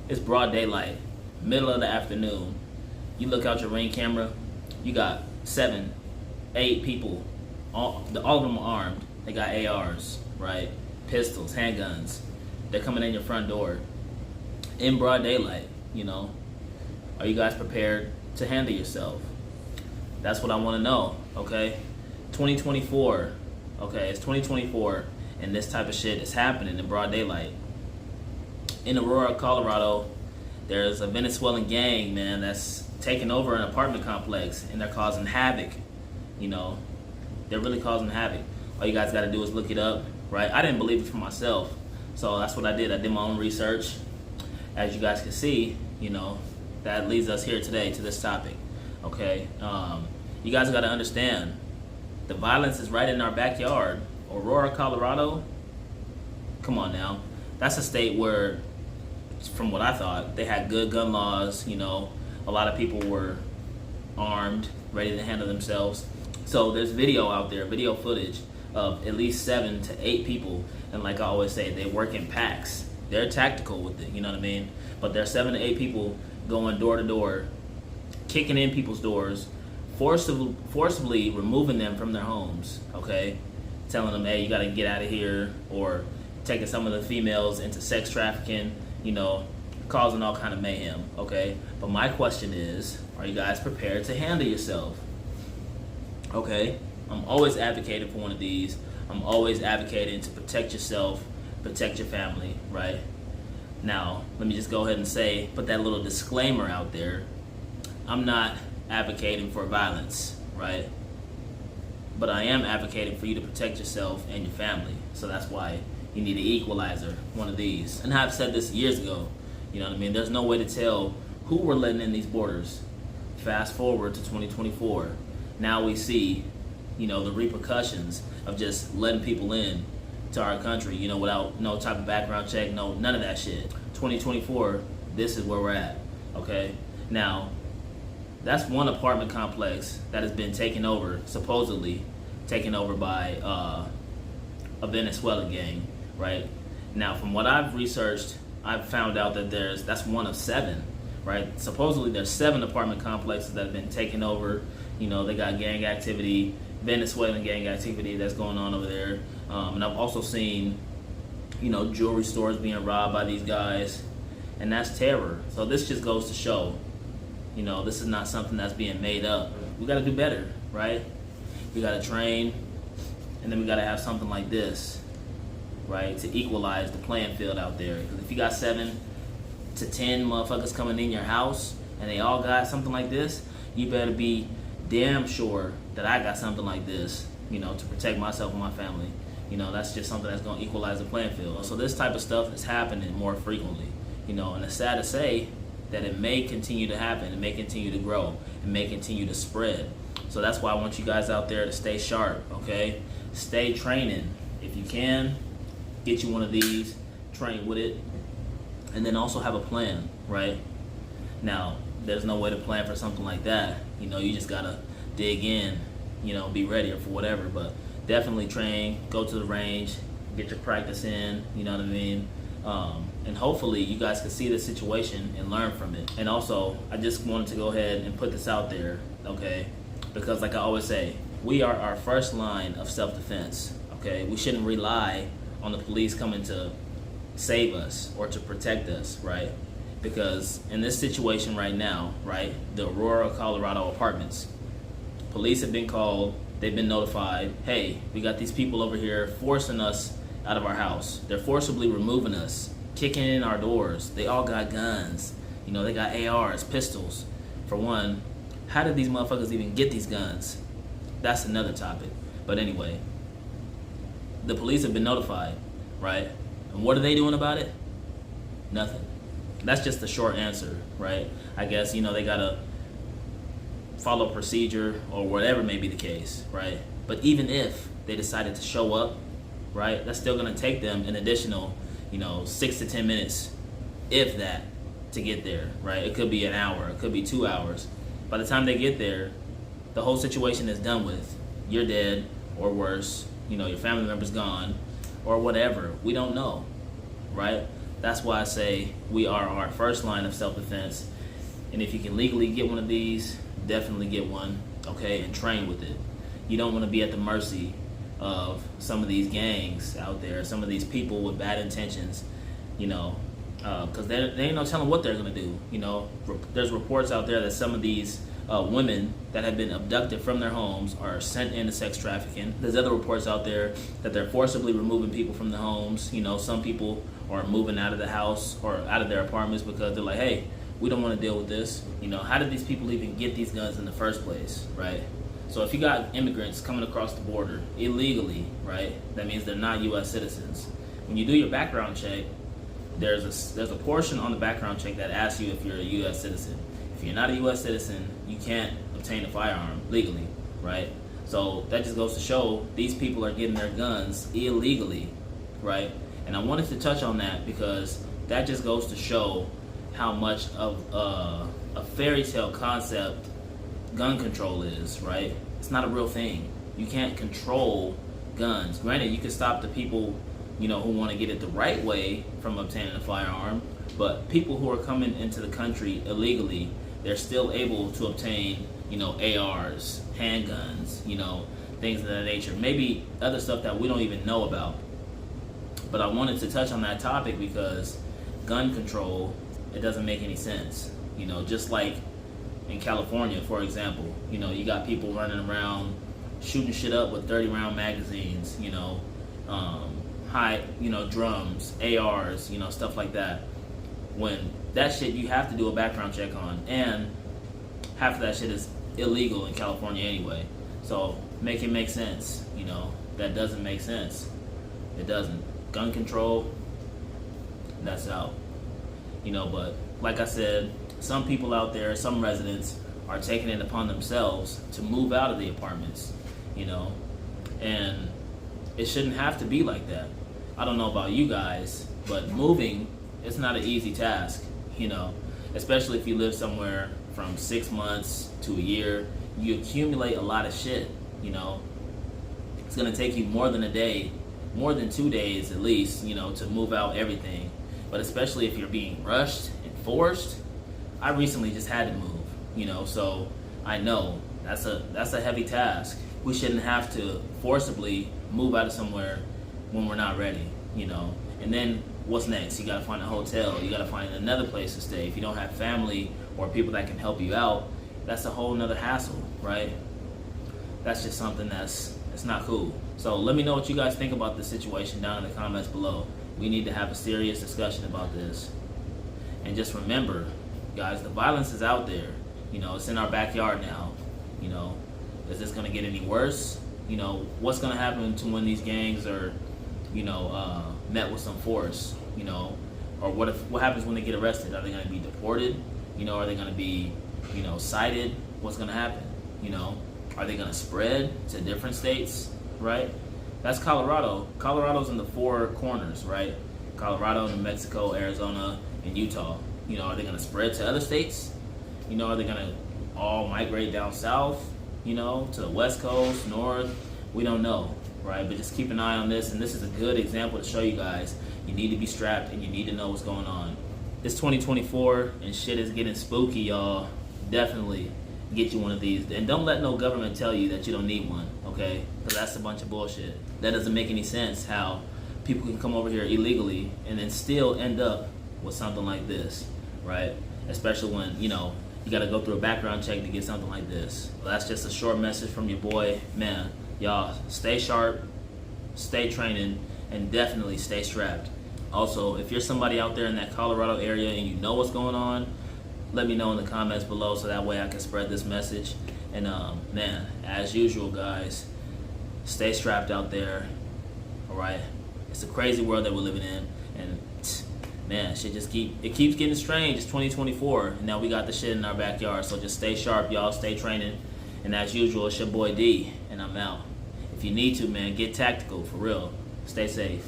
It's broad daylight, middle of the afternoon. You look out your Ring camera, you got 7, 8 people. All of them are armed. They got ARs, right? Pistols, handguns. They're coming in your front door in broad daylight, you know. Are you guys prepared to handle yourself? That's what I want to know, okay? 2024, okay? It's 2024, and this type of shit is happening in broad daylight. In Aurora, Colorado, there's a Venezuelan gang, man, that's taking over an apartment complex, and they're causing havoc, you know. They're really causing havoc. All you guys got to do is look it up, right? I didn't believe it for myself, so that's what I did. I did my own research. As you guys can see, you know, that leads us here today to this topic, okay? You guys got to understand, the violence is right in our backyard. Aurora, Colorado, come on now. That's a state where, from what I thought, they had good gun laws, you know. A lot of people were armed, ready to handle themselves. So there's video out there, video footage of at least 7 to 8 people, and like I always say, they work in packs. They're tactical with it, you know what I mean? But there's 7 to 8 people going door to door, kicking in people's doors, forcibly removing them from their homes, okay? Telling them, hey, you gotta get out of here, or taking some of the females into sex trafficking, you know, causing all kind of mayhem, okay? But my question is, are you guys prepared to handle yourself? Okay, I'm always advocating for one of these. I'm always advocating to protect yourself, protect your family, right? Now, let me just go ahead and say, put that little disclaimer out there. I'm not advocating for violence, right? But I am advocating for you to protect yourself and your family. So that's why you need an equalizer, one of these. And I've said this years ago, you know what I mean? There's no way to tell who we're letting in these borders. Fast forward to 2024. Now we see, you know, the repercussions of just letting people in to our country, you know, without no type of background check, none of that shit. 2024, this is where we're at, okay? Now, that's one apartment complex that has been taken over, supposedly taken over by a Venezuelan gang, right? Now, from what I've researched, I've found out that that's one of 7, right? Supposedly there's 7 apartment complexes that have been taken over. You know, they got gang activity, Venezuelan gang activity that's going on over there. And I've also seen, you know, jewelry stores being robbed by these guys, and that's terror. So this just goes to show, you know, this is not something that's being made up. We got to do better, right? We got to train, and then we got to have something like this, right, to equalize the playing field out there. Because if you got 7 to 10 motherfuckers coming in your house, and they all got something like this, you better be damn sure that I got something like this, you know, to protect myself and my family. You know, that's just something that's going to equalize the playing field. So this type of stuff is happening more frequently, you know, and it's sad to say that it may continue to happen, it may continue to grow, it may continue to spread. So that's why I want you guys out there to stay sharp, okay? Stay training. If you can, get you one of these, train with it, and then also have a plan, right? Now, there's no way to plan for something like that. You know, you just gotta dig in, you know, be ready for whatever. But definitely train, go to the range, get your practice in, you know what I mean? And hopefully you guys can see the situation and learn from it. And also, I just wanted to go ahead and put this out there, okay? Because like I always say, we are our first line of self-defense, okay? We shouldn't rely on the police coming to save us or to protect us, right? Because in this situation right now, right, the Aurora, Colorado apartments, police have been called, they've been notified, hey, we got these people over here forcing us out of our house. They're forcibly removing us, kicking in our doors. They all got guns. You know, they got ARs, pistols. For one, how did these motherfuckers even get these guns? That's another topic. But anyway, the police have been notified, right? And what are they doing about it? Nothing. That's just the short answer, right? I guess, you know, they gotta follow procedure or whatever may be the case, right? But even if they decided to show up, right, that's still gonna take them an additional, you know, 6 to 10 minutes, if that, to get there, right? It could be an hour, it could be 2 hours. By the time they get there, the whole situation is done with. You're dead, or worse, you know, your family member's gone, or whatever. We don't know, right? That's why I say we are our first line of self-defense. And if you can legally get one of these, definitely get one, okay, and train with it. You don't want to be at the mercy of some of these gangs out there, some of these people with bad intentions, because they ain't no telling what they're going to do. There's reports out there that some of these women that have been abducted from their homes are sent into sex trafficking. There's other reports out there that they're forcibly removing people from the homes. Some people are moving out of the house or out of their apartments because they're like, hey, we don't want to deal with this. How did these people even get these guns in the first place, right? So if you got immigrants coming across the border illegally, right, that means they're not U.S. citizens. When you do your background check, there's a portion on the background check that asks you if you're a U.S. citizen. If you're not a U.S. citizen, you can't obtain a firearm legally, right? So that just goes to show these people are getting their guns illegally, right? And I wanted to touch on that because that just goes to show how much of a fairy tale concept gun control is, right? It's not a real thing. You can't control guns. Granted, you can stop the people, who want to get it the right way from obtaining a firearm, but people who are coming into the country illegally, they're still able to obtain, ARs, handguns, things of that nature. Maybe other stuff that we don't even know about. But I wanted to touch on that topic because gun control, it doesn't make any sense. Just like in California, for example, you got people running around shooting shit up with 30-round magazines, high, drums, ARs, stuff like that. When that shit you have to do a background check on, and half of that shit is illegal in California anyway. So make it make sense, that doesn't make sense. It doesn't. Gun control, that's out. But like I said, some people out there, some residents are taking it upon themselves to move out of the apartments, and it shouldn't have to be like that. I don't know about you guys, but moving, it's not an easy task, especially if you live somewhere from 6 months to a year. You accumulate a lot of shit, It's gonna take you more than a day, more than 2 days at least, to move out everything. But especially if you're being rushed and forced, I recently just had to move, so I know that's a heavy task. We shouldn't have to forcibly move out of somewhere when we're not ready, And then what's next? You gotta find a hotel, you gotta find another place to stay. If you don't have family or people that can help you out, that's a whole nother hassle, right? That's just something it's not cool. So let me know what you guys think about this situation down in the comments below. We need to have a serious discussion about this. And just remember, guys, the violence is out there. It's in our backyard now. Is this gonna get any worse? What's gonna happen to when these gangs are, met with some force? Or what happens when they get arrested? Are they gonna be deported? Are they gonna be, cited? What's gonna happen? Are they gonna spread to different states? Right? That's Colorado. Colorado's in the four corners, right? Colorado, New Mexico, Arizona, and Utah. Are they gonna spread to other states? Are they gonna all migrate down south, to the West Coast, north? We don't know, right? But just keep an eye on this, and this is a good example to show you guys. You need to be strapped, and you need to know what's going on. It's 2024, and shit is getting spooky, y'all. Definitely get you one of these. And don't let no government tell you that you don't need one, okay? Because that's a bunch of bullshit. That doesn't make any sense, how people can come over here illegally and then still end up with something like this, right? Especially when, you got to go through a background check to get something like this. Well, that's just a short message from your boy. Man, y'all stay sharp, stay training, and definitely stay strapped. Also, if you're somebody out there in that Colorado area and you know what's going on, let me know in the comments below so that way I can spread this message. And man, as usual, guys, stay strapped out there. All right, it's a crazy world that we're living in, and man, shit just keeps getting strange. It's 2024, and now we got the shit in our backyard. So just stay sharp, y'all. Stay training, and as usual, it's your boy D, and I'm out. If you need to, man, get tactical for real. Stay safe.